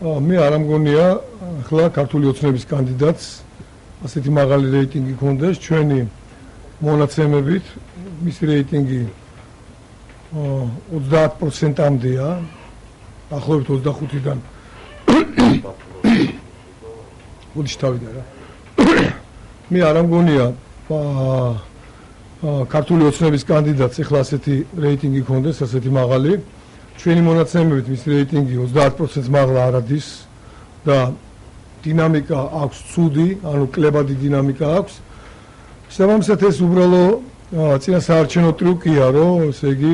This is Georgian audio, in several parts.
მე არ ამგონია ახლა ქართული ოცნების კანდიდატს ასეთი მაღალი რეიტინგი ჰქონდეს ჩვენი მონაცემებით მისი რეიტინგი 30%-მდეა ახლობით 25-დან უდიშ თავიდან რა მე არ ამგონია ქართული ოცნების კანდიდატს ახლა ასეთი რეიტინგი ჰქონდეს ასეთი მაღალი ჩვენი მონაცემებით მის რეიტინგი 30%-ს მაღლა არ ადის და დინამიკა აქვს ცუდი, ანუ კლებადი დინამიკა აქვს. შესაბამისად ეს უბრალო წინა საარჩევნო ტრიუკია, რომ ესე იგი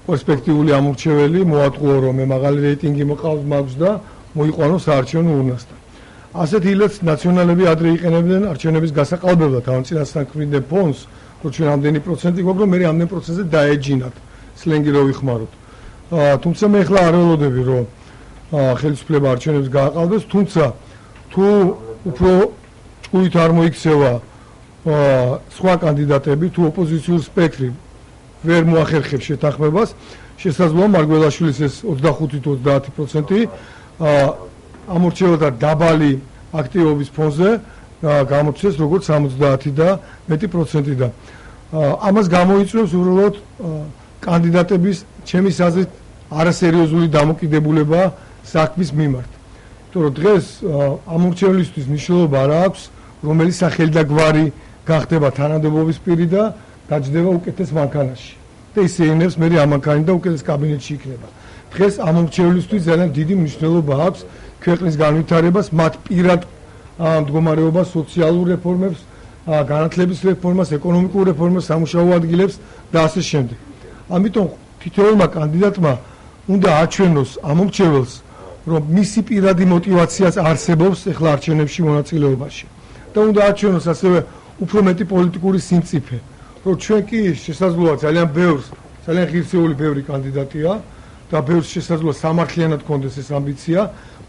პერსპექტიული ამორჩეველი მოატყუო, რომ მე მაღალი რეიტინგი მაქვს და მოიყვანო საარჩევნო ურნასთან. ასეთ ილეთს ნაციონალები ადრე იყენებდნენ არჩევნების გასაყალბებლად, ანუ წინასთან ქმნიდნენ ფონს, რომ ჩვენ ამდენი პროცენტი გვაქვს, რომ მე ამდენ პროცენტზე დაეჯინათ, სლენგი რო ვიხმაროთ. თუმცა მე ახლა არ ველოდები, რომ ხელისუფლება არჩევნებს გააყალბებს, თუმცა თუ უფრო ჭკუით არ მოიქცევა სხვა კანდიდატები, თუ ოპოზიციურ სპექტრი ვერ მოახერხებს შეთანხმებას, შესაძლოა მარგველაშვილის ეს 25-30% ამორჩეოდა დაბალი აქტივობის ფონზე გამოჩნდეს როგორც 70 და მეტი პროცენტი და ამას გამოიწვევს უბრალოდ კანდიდატების ჩემი აზრით არასერიოზული დამოკიდებულება საქმის მიმართ. იმიტომ რომ დღეს ამორჩევლისთვის მნიშვნელობა არ აქვს, რომელი სახელი და გვარი გახდება თანამდებობის პირი და გაჯდება უკეთეს მანქანაში. და ის ეინებს მე ამანქანი და უკეთეს კაბინეტში იქნება. დღეს ამორჩევლისთვის ძალიან დიდი მნიშვნელობა აქვს ქვეყნის განვითარებას, მათ პირად მდგომარეობას, სოციალურ რეფორმებს, განათლების რეფორმას, ეკონომიკურ რეფორმას, სამუშაო ადგილებს და ასე შემდეგ. ამიტომ თითოეულმა კანდიდატმა უნდა აჩვენოს ამორჩეველს, რომ მისი პირადი მოტივაციაც არსებობს ახლა არჩევნებში მონაწილეობაში და უნდა აჩვენოს ასევე უფრო მეტი პოლიტიკური სიმწიფე, რომ ჩვენ კი შესაძლოა ძალიან ღირსეული ბევრი კანდიდატია და ბევრს შესაძლოა სამართლიანად გქონდეს ეს ამბიცია,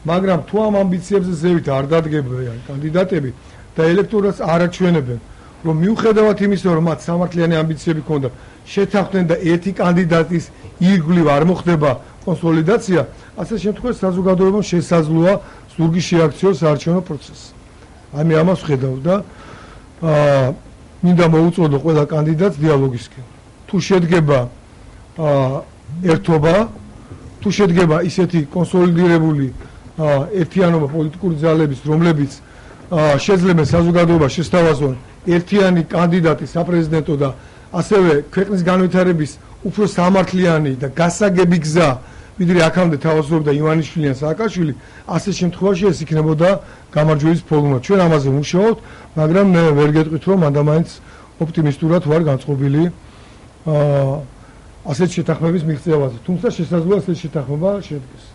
მაგრამ თუ ამ ამბიციებზე ზევით არ დადგებიან კანდიდატები და ელექტორატს არ აჩვენებენ, რომ მიუხედავად იმისა, რომ მათ სამართლიანი ამბიციები ჰქონდათ, შეთანხმდნენ და ერთი კანდიდატის ირგვლივ არ მოხდება კონსოლიდაცია, ასე შემთხვევაში საზოგადოებამ შესაძლოა ზურგი შეაქციოს საარჩევნო პროცესს. მე ამას ვხედავ და მინდა მოუწოდო ყველა კანდიდატს დიალოგისკენ. თუ შედგება ერთობა, თუ შედგება ისეთი კონსოლიდირებული ერთიანობა პოლიტიკური ძალების, რომლებიც შეძლებენ საზოგადოებას შესთავაზონ ერთიანი კანდიდატი საპრეზიდენტო და ასევე ქვეყნის განვითარების უფრო სამართლიანი და გასაგები გზა, ვიდრე აქამდე თავაზობდა ივანიშვილი ან სააკაშვილი, ასეთ შემთხვევაში ეს იქნებოდა გამარჯვების ფორმულა. ჩვენ ამაზე ვმუშაობთ, მაგრამ მე ვერ გეტყვით, რომ მანდამაინც ოპტიმისტურად ვარ განწყობილი ასეთ შეთანხმების მიღწევაზე. თუმცა შესაძლოა ასეთ შეთანხმება შედგეს.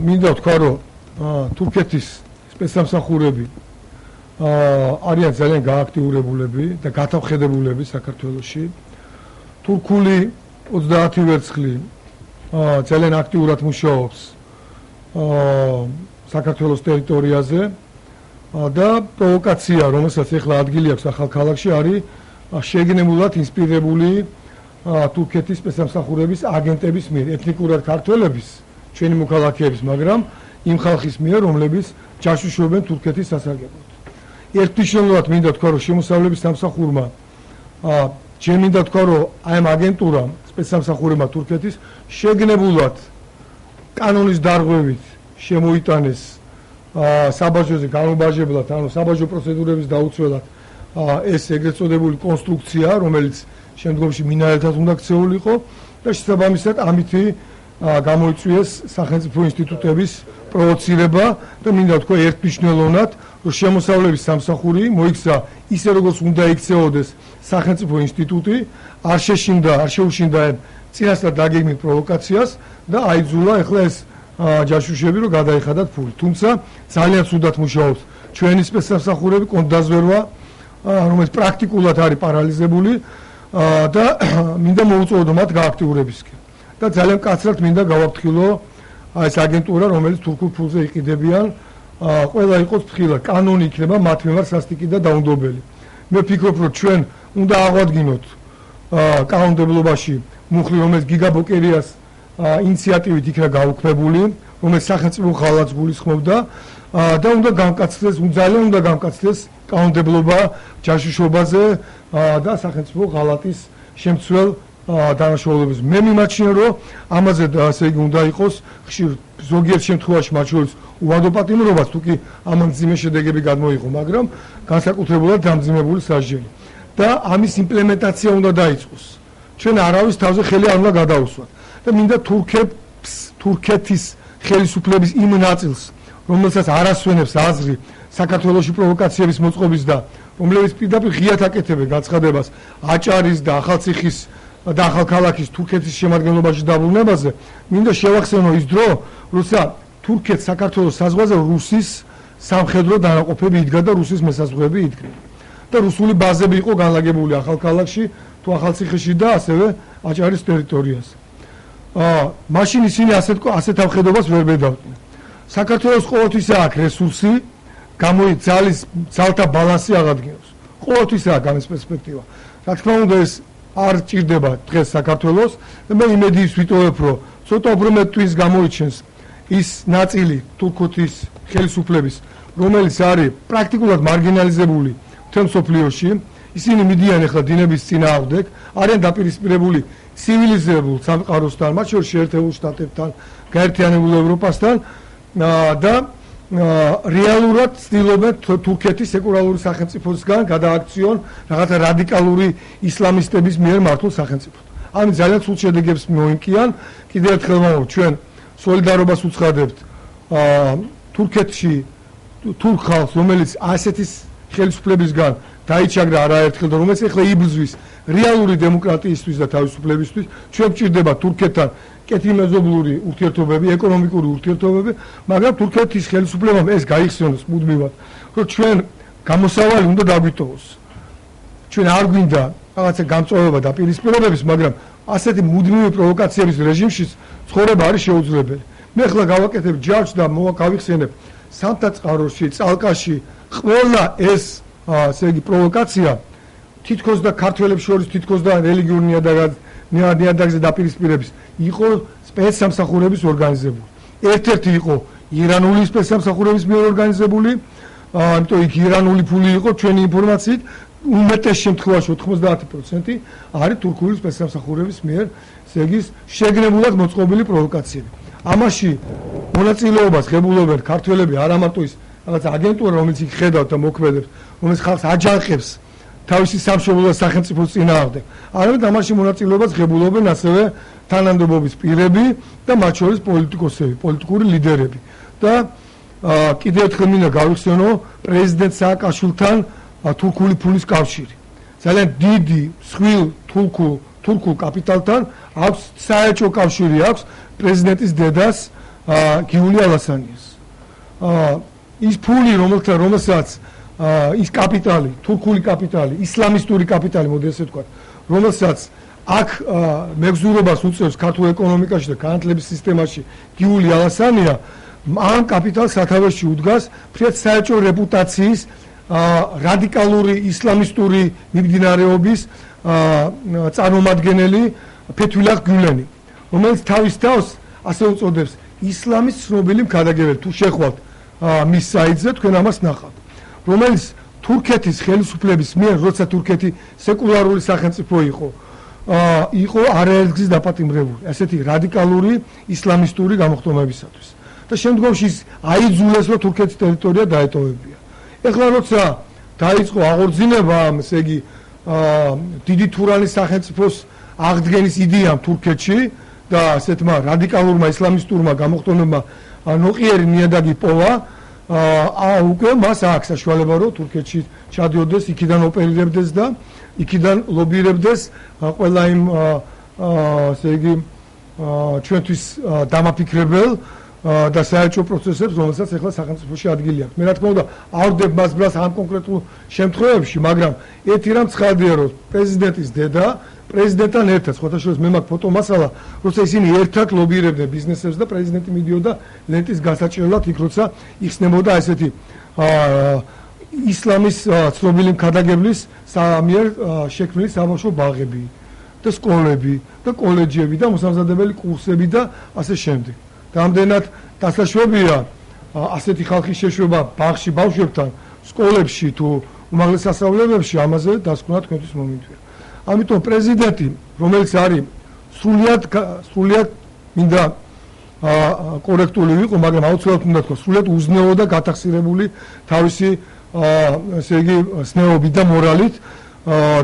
მინდა ვთქვა, რომ თურქეთის სპეცსამსახურები არიან ძალიან გააქტიურებულები და გათავხედებულები საქართველოში. თურქული 30 ვერცხლი ძალიან აქტიურად მუშაობს საქართველოს ტერიტორიაზე და პროვოკაცია, რომელსაც ახლა ადგილი აქვს ახალ ქალაქში, არის შეგნებულად ინსპირირებული თურქეთის სპეცსამსახურების აგენტების მიერ, ეთნიკურად ქართველების ჩვენი მოქალაქეების, მაგრამ იმ ხალხის მიერ, რომლებიც ჯაშუშობენ თურქეთის სასარგებლოდ. ერთნიშნულად მინდა თქვა, რომ შემოსავლების სამსახურმა ჩემ მინდა თქვა, რომ აი ამ აგენტურამ, სპეცსამსახურებმა თურქეთის შეგნებულად კანონის დარღვევით შემოიტანეს საბაჟოზე განმობაჟებლად, ანუ საბაჟო პროცედურების დაუცველად ეს ეგრეთ წოდებული კონსტრუქცია, რომელიც შემდგომში მინარეთად უნდა ქცეულიყო და შესაბამისად ამითი გამოიწვიეს სახელმწიფო ინსტიტუტების პროვოცირება და მინდა თქვა ერთმნიშვნელოვნად, რომ შემოსავლების სამსახური მოიქცა ისე როგორც უნდა იქცეოდეს სახელმწიფო ინსტიტუტი, არ შეუშინდა წინასწარ დაგეგმილ პროვოკაციას და აიძულა ახლა ეს ჯაშუშები რომ გადაიხადათ ფული. თუმცა ძალიან ცუდად მუშაობს ჩვენი სპეცსამსახურები, კონტრდაზვერვა, რომელიც პრაქტიკულად არის პარალიზებული და მინდა მოუწოდო მათ გააქტიურებისკენ. და ძალიან კაცრად მინდა გავაფრთხილო ეს აგენტურა, რომელიც თურქულ ფულზე იყიდებიან, ყველა იყოს ფრთხილად, კანონი იქნება მათ მიმართ სასტიკი და დაუნდობელი. მე ვფიქრობ, რომ ჩვენ უნდა აღვადგინოთ კანონმდებლობაში მუხლი, რომელიც გიგაბოკერიას ინიციატივით იქნა გაუქმებული, რომელიც სახელმწიფო ხალხს გულისხმობდა და უნდა გამკაცდეს, ძალიან უნდა გამკაცდეს კანონმდებლობა ჯაშუშობაზე და სახელმწიფო ღალატის შემცველ დანაშაულებებზე. მე მიმაჩნია, რომ ამაზე ასე იგი უნდა იყოს ხშირ ზოგიერთ შემთხვევაში მათ შორის უვადო პატიმრობაც, თუ კი ამან მძიმე შედეგები გადმოიღო, მაგრამ განსაკუთრებულად დამძიმებული სასჯელი. და ამის იმპლემენტაცია უნდა დაიწყოს. ჩვენ არავის თავზე ხელი არ უნდა გადაუსვათ და მინდა თურქეთის ხელისუფლების იმ ნაწილს, რომელსაც არ ასვენებს აზრი საქართველოში პროვოკაციების მოწყობის და რომლებიც პირდაპირ ღიად აკეთებენ გაცხადებას აჭარის და ახალციხის და ახალქალაქის თურქეთის შემადგენლობაში დაბრუნებაზე, მინდა შევახსენო ის დრო, როცა თურქეთს საქართველოს საზღვარზე რუსის სამხედრო დანაყოფები იდგა და რუსის მესაზღვრეები იდგა. და რუსული ბაზები იყო განლაგებული ახალქალაქში, თუ ახალციხეში და ასევე აჭარის ტერიტორიაზე. მაშინ ისინი ასეთ ამხედობას ვერ ბედავდნენ. საქართველოს ყოველთვის აქვს რესურსი, ძალთა ბალანსი აღადგინოს. ყოველთვის აქვს ამის პერსპექტივა. რა თქმა უნდა, ეს არ ჭირდება დღეს საქართველოს და მე იმედიის ვიტოვებ, რომ ცოტა უფრო მეტ ტვინს გამოიჩენს ის ნაწილი თურქეთის ხელისუფლების, რომელიც არის პრაქტიკულად მარგინალიზებული მთელ მსოფლიოში. ისინი მიდიან ახლა დინების წინააღმდეგ, არიან დაპირისპირებული ცივილიზებულ სამყაროსთან, მათ შორის შეერთებულ შტატებთან, გაერთიანებულ ევროპასთან და რეალურად ცდილობენ თურქეთის სეკულარული სახელმწიფოსგან გადააქციონ რაღაცა რადიკალური ისლამისტების მიერ მართულ სახელმწიფოდ. ამით ძალიან ცუდ შედეგებს მოიმკიან. კიდევ ერთხელ ვამბობ, ჩვენ სოლიდარობას უცხადებთ თურქეთში თურქ ხალხს, რომელიც ასეთი ხელისუფლებისგან დაიჩაგრა არაერთხელ და რომელიც ახლა იბრძვის რეალური დემოკრატიისთვის და თავისუფლებისთვის. ჩვენ გვჭირდება თურქეთთან კეთილმეზობლური ურთიერთობები, ეკონომიკური ურთიერთობები, მაგრამ თურქეთის ხელისუფლებამ ეს გაიხსენოს მუდმივად, რომ ჩვენ გამოსავალი უნდა დაგვიტოვოს. ჩვენ არ გვინდა რაღაცა გამწვავება და პირისპირობების, მაგრამ ასეთი მუდმივი პროვოკაციების რეჟიმში ცხოვრება არის შეუძლებელი. მე ახლა გავაკეთებ ჯარჯს და გავიხსენებ სამთაწყაროში, წალკაში ყველა ეს ასე იგი პროვოკაცია თითქოს და ქართველებს შორის თითქოს და რელიგიურ ნიადაგზე დაპირისპირების იყო სპეცსამსახურების ორგანიზებული. ერთ-ერთი იყო ირანული სპეცსამსახურების მიერ ორგანიზებული, ამიტომ იქ ირანული ფული იყო ჩვენი ინფორმაციით, უმეტეს შემთხვევაში 90% არის თურქული სპეცსამსახურების მიერ, ესე იგი შეგნებულად მოწყობილი პროვოკაციები. ამაში მონაწილეობას ღებულობენ ქართველები, არა მარტო ის რაღაც აგენტურა, რომელიც იქ ხედავთ და მოქმედებს, რომელიც ხალხს აჯანყებს თავისი სამშობლო სახელმწიფოს წინააღმდეგ. არამედ ამაში მონაწილეობას ღებულობენ ასევე თანამდებობის პირები და მათ შორის პოლიტიკოსები, პოლიტიკური ლიდერები. და კიდევ ერთხელ მინდა გავიხსენო პრეზიდენტ სააკაშვილთან თურქული ფულის კავშირი. ძალიან დიდი მსხვილ თურქულ კაპიტალთან აქვს საერთო კავშირი აქვს პრეზიდენტის დედას გიული ალასანიას. ის ფული, რომელსაც ის კაპიტალი, თურქული კაპიტალი, ისლამისტური კაპიტალი, მოდი ესე ვთქვათ, რომელსაც აქ მეგზურობას უწევს ქართულ ეკონომიკაში და განათლების სისტემაში გიული ალასანია, ამ კაპიტალს სათავეში უდგას ფრედ საერთო რეპუტაციის რადიკალური ისლამისტური მიმდინარეობის წარმომადგენელი ფეთვილახ გულენი, რომელიც თავის თავს ასე უწოდებს ისლამის ცნობილი მქადაგებელი. თუ შეხვალთ მის საიტზე, თქვენ ამას ნახავთ, რომელიც თურქეთის ხელისუფლების მიერ, როცა თურქეთი სეკულარული სახელმწიფო იყო არაერთგზის დაპატიმრებული ასეთი რადიკალური ისლამისტური გამოხდომებისათვის. და შემდგომში აიძულეს, რომ თურქეთის ტერიტორია დაეტოვებია. ეხლა როცა დაიწყო აღორძინება, ესე იგი დიდი თურანის სახელმწიფოს აღდგენის იდეამ თურქეთში და ასეთმა რადიკალურმა ისლამისტურმა გამოხდომებმა ნოყიერი ნიადაგი პოვა, უკვე მას აქვს საშუალება, რომ თურქეთში ჩადიოდეს, იქიდან ოპერირებდეს და იქიდან ლობირებდეს ყველა იმ ასე იგი ჩვენთვის დამაფიქრებელ და საერთო პროცესებს, რომელსაც ახლა სახელმწიფოში ადგილი აქვს. მე რა თქმა უნდა, არ ვდებ მას ბრალს ამ კონკრეტულ შემთხვევებში, მაგრამ ერთი რამ ცხადია, რომ პრეზიდენტის დედა პრეზიდენტთან ერთად, სხვათა შორის მე მაქვს ფოტომასალა, როცა ისინი ერთად ლობირებდნენ ბიზნესებს და პრეზიდენტი მიდიოდა ლენტის გასაჭრელად იქ, როცა იხსნებოდა ესეთი ისლამის ცნობილი მქადაგებლის მიერ შექმნილი საბავშვო ბაღები და სკოლები და კოლეჯები და მოსამზადებელი კურსები და ასე შემდეგ. რამდენად დასაშვებია ასეთი ხალხის შეშვება ბაღში ბავშვებთან, სკოლებში თუ უმაღლეს სასწავლებელებში, ამაზე დასკვნა თქვენთვის მომინდია. ამიტომ პრეზიდენტი, რომელიც არის სრულიად მინდა კორექტული ვიყო, მაგრამ აუცილებლად უნდა თქვა, სრულიად უზნეო და გათახსირებული თავისი ესე იგი სნეობით და მორალით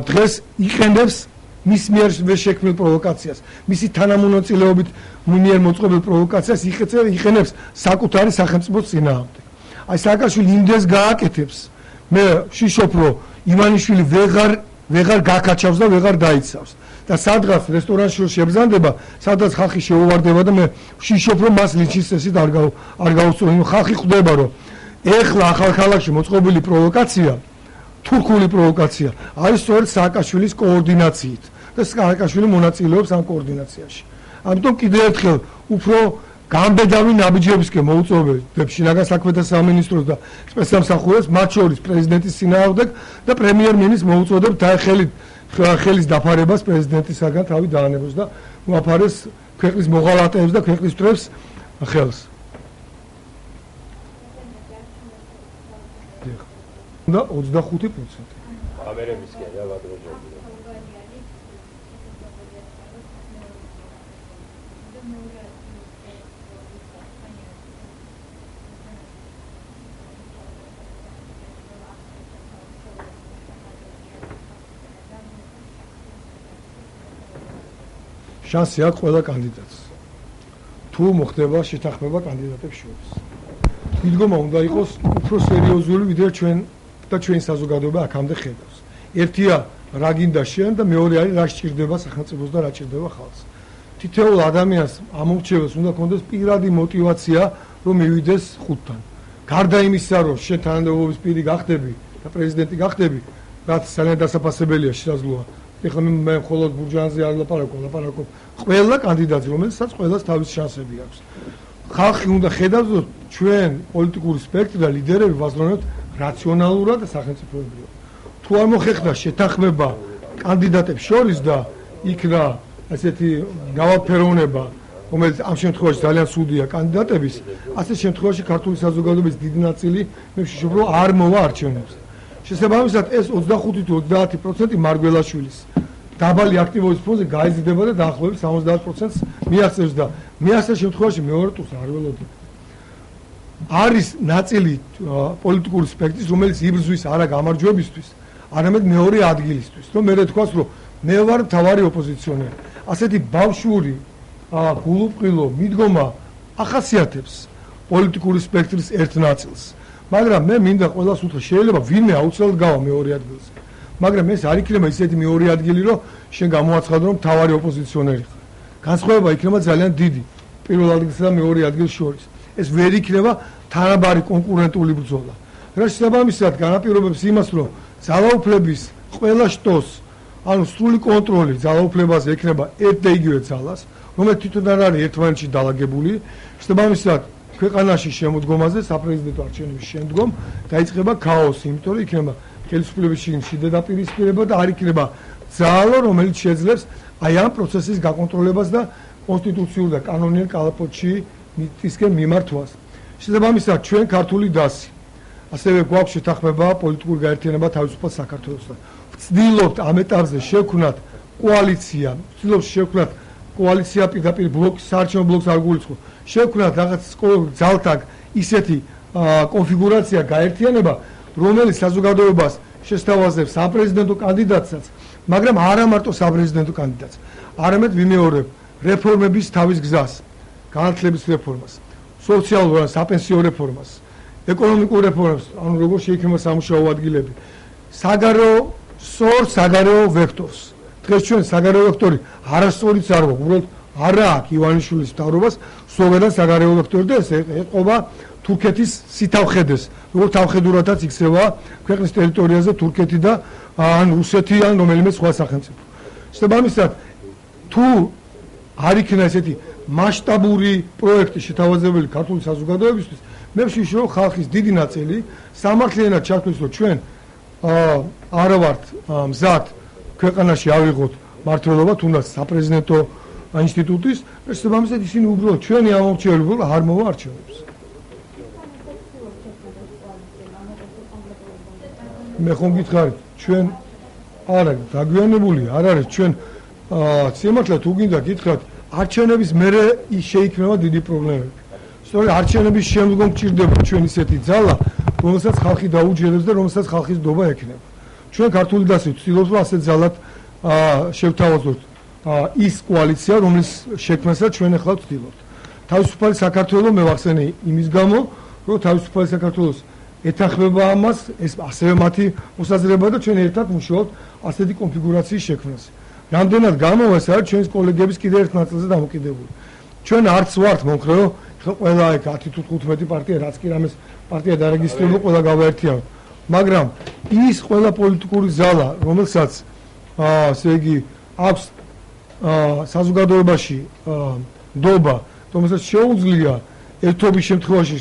დღეს იყენებს მის მიერ შექმნილ პროვოკაციას, მისი თანამონაწილეობით მიერ მოწყობილ პროვოკაციას იყენებს საკუთარი სახელმწიფოს წინააღმდეგ. აი სააკაშვილი იმდეს გააკეთებს, მე ვშიშობ, რომ ივანიშვილი ვეღარ გაკაჩავს და ვეღარ დაიცავს. და სადღაც რესტორანში შებრძანდება, სადაც ხალხი შეუვარდება და მე ვშიშობ, რომ მას ლინჩის წესით არ გაუსწორებენ. ხალხი ხვდება, რომ ეხლა ახალქალაქში მოწყობილი პროვოკაცია, თურქული პროვოკაცია, არის სწორედ სააკაშვილის კოორდინაციით და სააკაშვილი მონაწილეობს ამ კოორდინაციაში. ამიტომ კიდევ ერთხელ უფრო გამბედავი ნაბიჯებისკენ მოუწოდებ შინაგან საქმეთა სამინისტროს და სპეცსამსახურებს, მათ შორის პრეზიდენტის წინააღმდეგ და პრემიერ-მინისტრს მოუწოდებ ხელის დაფარებას პრეზიდენტისაგან თავი დაანებოს და მოაფარეს ქვეყნის მოღალატეებს და ქვეყნის მტრებს ხელს. და 25%. ამერებისკენ რა ვადროჯობია. შანსი აქვს ყველა კანდიდატს. თუ მოხდება შეთანხმება კანდიდატებს შორის. მიდგომა უნდა იყოს უფრო სერიოზული, ვიდრე ჩვენ და ჩვენი საზოგადოება აქამდე ხედავს. ერთია რა გინდა შენ და მეორე არის რა სჭირდება სახელმწიფოს და რა სჭირდება ხალხს. თითოეულ ადამიანს ამორჩევას უნდა ქონდეს პირადი мотиваცია, რომ მივიდეს ხუთთან. გარდა იმისა, რომ შენ თანამდებობის პირი გახდები და პრეზიდენტი გახდები, რაც ძალიან დასაფასებელია შესაძლოა. ეხლა მე მხოლოდ ბურჯანზე არ ლაპარაკობ, ყველა კანდიდატი, რომელსაც ყველას თავის შანსები აქვს. ხალხი უნდა ხედავს, რომ ჩვენ პოლიტიკური სპექტრი და ლიდერები ვაზროვნებთ რაციონალურად და სახელმწიფოებრივად. თუ არ მოხერხდა შეთანხმება კანდიდატებს შორის და იქნა ასეთი გავაფეროვნება, რომელიც ამ შემთხვევაში ძალიან ცუდია კანდიდატების, ასეთ შემთხვევაში ქართული საზოგადოების დიდი ნაწილი მე ვშიშობ, რომ არ მოვა არჩევნებზე. შესაბამისად ეს 25 თუ 30% მარგველაშვილის დაბალი აქტივობის ფონზე გაიზრდება და დაახლოებით 70%-ს მიაღწევს და მე ასეთ შემთხვევაში მეორე ტურს არ ველოდი. არის ნაწილი პოლიტიკური სპექტრის, რომელიც იბრძვის არა გამარჯვებისთვის, არამედ მეორე ადგილისთვის. რომ მე თქვას, რომ მე ვარ მთავარი ოპოზიციონერი. ასეთი ბავშვური გულუბრყილო მიდგომა ახასიათებს პოლიტიკური სპექტრის ერთ ნაწილს. მაგრამ მე მინდა ყველას უთხრა, შეიძლება ვინმე აუცილებლად გავა მეორე ადგილზე. მაგრამ ეს არ იქნება ისეთი მეორე ადგილი, რომ შენ გამოაცხადო, რომ მთავარი ოპოზიციონერი ხარ. განსხვავება იქნება ძალიან დიდი პირველ ადგილსა და მეორე ადგილს შორის. ეს ვერ იქნება თანაბარი კონკურენტული ბრძოლა. რა შესაბამისად განაპირობებს იმას, რომ ძალაუფლების ყველა შტოს, ანუ სრული კონტროლი ძალაუფლებაზე ექნება ერთ და იგივე ძალას, რომელიც თვითონ არ არის ერთმანეთში დალაგებული. შესაბამისად ქვეყანაში შემოდგომაზე საპრეზიდენტო არჩევნების შემდგომ დაიწყება ქაოსი, იმიტომ რომ იქნება ხელისუფლების შიგნში დედაპირისპირება და არ იქნება ძალა, რომელიც შეძლებს აი ამ პროცესის გაკონტროლებას და კონსტიტუციურ და კანონიერ კალაპოტში მისკენ მიმართვას. შესაბამისად ჩვენ ქართული დასი ასევე გვაქვს შეთანხმება პოლიტიკური გაერთიანება თავისუფალ საქართველოსთან. ვცდილობთ ამ ეტაპზე შევქმნათ კოალიცია პირდაპირ ბლოკს, საარჩევნო ბლოკს არ გულისხმობ. შევქმნათ რაღაც ძალთა ისეთი კონფიგურაცია გაერთიანება, რომელიც საზოგადოებას შესთავაზებს საპრეზიდენტო კანდიდატსაც, მაგრამ არა მარტო საპრეზიდენტო კანდიდატს, არამედ ვიმეორებ რეფორმების თავის გზას, განათლების რეფორმას, სოციალურ საპენსიო რეფორმას, ეკონომიკურ რეფორმას, ანუ როგორ შეიქმნება სამუშაო ადგილები, საგარეო ვექტორს. დღეს ჩვენ საგარეო ვექტორი არასწორიც არ გვაქვს, უბრალოდ არა აქვს ივანიშვილის მთავრობას სოვერენ საგარეო ვექტორი და ეს ეყობა თურქეთის სითავხედეს, როგორც თავხედურადაც იქცევა ქვეყნის ტერიტორიაზე თურქეთი და ან რუსეთი ან რომელიმე სხვა სახელმწიფო. შესაბამისად, თუ არ იქნა ესეთი მასშტაბური პროექტი შეთავაზებული ქართული საზოგადოებისთვის, მე ვშიშ რომ ხალხის დიდი ნაწილი სამართლიანად ჩართვის რომ ჩვენ არა ვართ მზად ქვეყანაში ავიღოთ მმართველობა თუნდაც საპრეზიდენტო ინსტიტუტის, შესაბამისად ისინი უბრალოდ ჩვენი ამომრჩეველი არ მოვა არჩევნებს. მე ხომ გითხარით, ჩვენ არა დაგვიანებული არ არის ჩვენ სიმართლე თუ გინდა გითხრათ, არჩევნების მერე შეიქმნება დიდი პრობლემები. სწორედ არჩევნების შემდგომ გჭირდება ჩვენ ისეთი ძალა, რომელსაც ხალხი დაუჯერებს და რომელსაც ხალხის ნდობა ექნება. ჩვენ ქართული დასი ვცდილობთ რომ ასეთ ძალად შევთავაზოთ ის კოალიცია, რომლის შექმნასაც ჩვენ ახლა ვცდილობთ. თავისუფალი საქართველო მე ვახსენე იმის გამო, რომ თავისუფალი საქართველოს ეთანხმება ამას, ეს ასევე მათი მოსაზრება და ჩვენ ერთად ვმუშაობთ ასეთი კონფიგურაციის შექმნაზე. რამდენად გამოვა ეს არის ჩვენს კოლეგების კიდევ ერთ ნაწილზე დამოკიდებული. ჩვენ არც ვართ მომხრე, რომ ყველა ეგ 10 თუ 15 პარტია, რაც კი რამეს პარტია დარეგისტრირებული, ყველა გავაერთიანოთ. მაგრამ ის ყველა პოლიტიკური ზალა, რომელსაც ესე იგი აქვს საზოგადოებაში ნდობა, რომელსაც შეუძლია ერთობის შემთხვევაში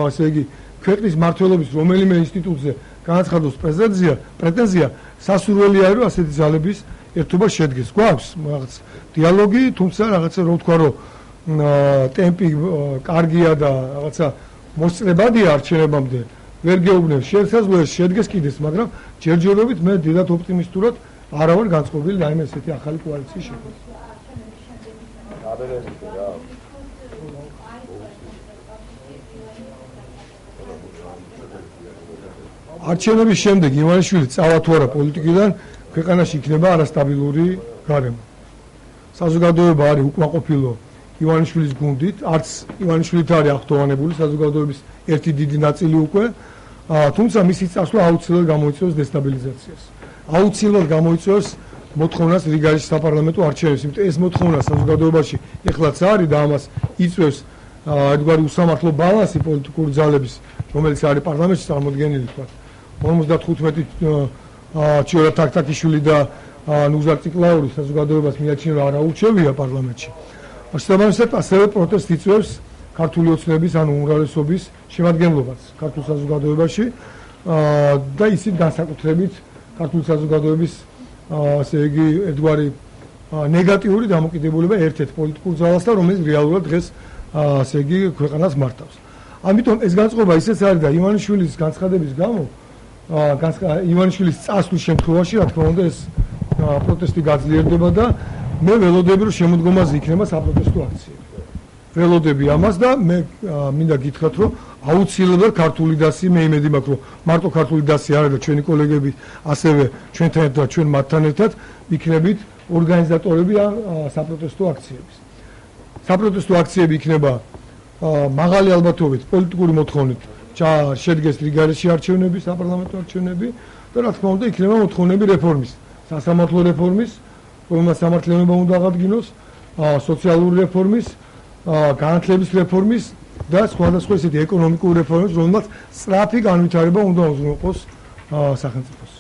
ესე იგი ქვეყნის მმართველობის რომელიმე ინსტიტუტზე განაცხადოს პრეტენზია, სასურველია რომ ასეთი ძალების ერთობა შედგეს. გვაქვს რაღაც დიალოგი, თუმცა რაღაცა რო ვთქვა რომ ტემპი კარგია და რაღაცა მოსწრებადია არჩევნებამდე ვერ გეუბნებს შესაძლოა შედგეს კიდეც, მაგრამ ჯერჯერობით მე დიდად ოპტიმისტურად არა ვარ განწყობილი რაიმე ესეთი ახალი კოალიციის შექმნას. არჩევნების შემდეგ ივანიშვილი წავა თუ არა პოლიტიკიდან, ქვეყანაში იქნება არასტაბილური გარემო. საზოგადოება არის უკმაყოფილო ივანიშვილის გუნდით, არც ივანიშვილით არის აღტოვანებული საზოგადოების ერთი დიდი ნაწილი უკვე, თუმცა მისი წასვლა აუცილებლად გამოიწვევს დესტაბილიზაციას. აუცილებლად გამოიწვევს მოთხოვნას რიგარის საპარლამენტო არჩევნებს, იმიტომ ეს მოთხოვნა საზოგადოებაში ეხლაც არის და ამას იწვევს ერთგვარი უსამართლო ბალანსი პოლიტიკური ძალების, რომელიც არის პარლამენტში წარმოდგენილი, თქვა 55 ჩიორა თაქთაქიშვილი და ნუზარ ციკლაური საზოგადოებას მიაჩნია რომ არ აურჩევია პარლამენტში. შესაბამისად ასევე პროტესტ იწვევს ქართული ოცნების ან უმრავლესობის შემადგენლობას ქართულ საზოგადოებაში და ისიც განსაკუთრებით ქართული საზოგადოების ასე იგი ერთგვარი ნეგატიური დამოკიდებულება ერთ-ერთ პოლიტიკურ ძალასთან, რომელიც რეალურად დღეს ასე იგი ქვეყანას მართავს. ამიტომ ეს განწყობა ისეც არის და ივანიშვილის განცხადების გამო ივანიშვილის წასვლის შემთხვევაში, რა თქმა უნდა, ეს პროტესტი გაძლიერდება და მე ველოდები რომ შემოდგომაზე იქნება საპროტესტო აქციები. ველოდები ამას და მე მინდა გითხრათ, რომ აუცილებლად ქართული დასი, მე იმედი მაქვს, რომ მარტო ქართული დასი არა და ჩვენი კოლეგები ასევე ჩვენთან ერთად, ჩვენ მათთან ერთად იქნებით ორგანიზატორები საპროტესტო აქციების. საპროტესტო აქციები იქნება მაღალი ალბათობით პოლიტიკური მოთხოვნით შედგეს რიგარეში არჩევნები, საპარლამენტო არჩევნები და რა თქმა უნდა იქნება მოთხოვნები რეფორმის, სასამართლო რეფორმის, რომელმაც სამართლიანობა უნდა აღადგინოს, სოციალური რეფორმის, განათლების რეფორმის და სხვადასხვა ისეთი ეკონომიკური რეფორმის, რომელმაც სწრაფი განვითარება უნდა უზრუნველყოს სახელმწიფოს.